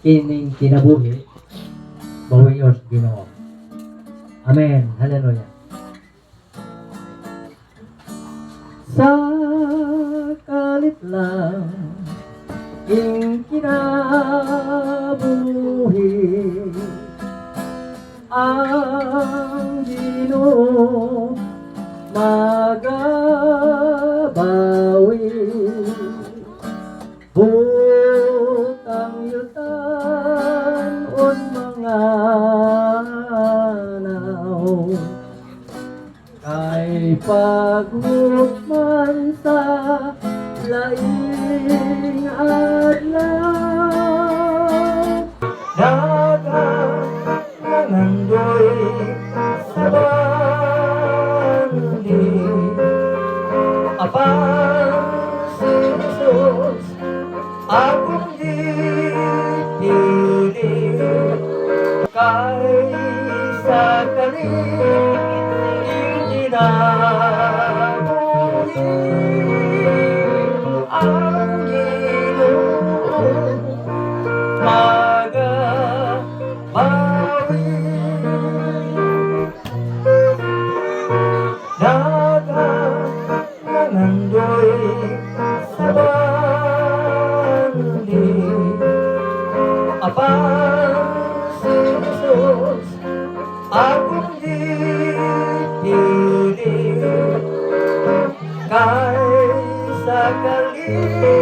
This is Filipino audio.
kining kinabuhi bawiyos Ginoo. Amen. Hallelujah. Sa kalit lang ing kinabuhi ang Ginoo magabawi. Butang yutan on mga naw kay paghukman sa laing adlaw. Daghang nangandoy sa bandi apan si Jesus akong dipili kay sa kaling kinabuhi ang Ginoo magabawi. Daghang nangandoy sa bandi apan si Jesus akong dipili kay sa kaling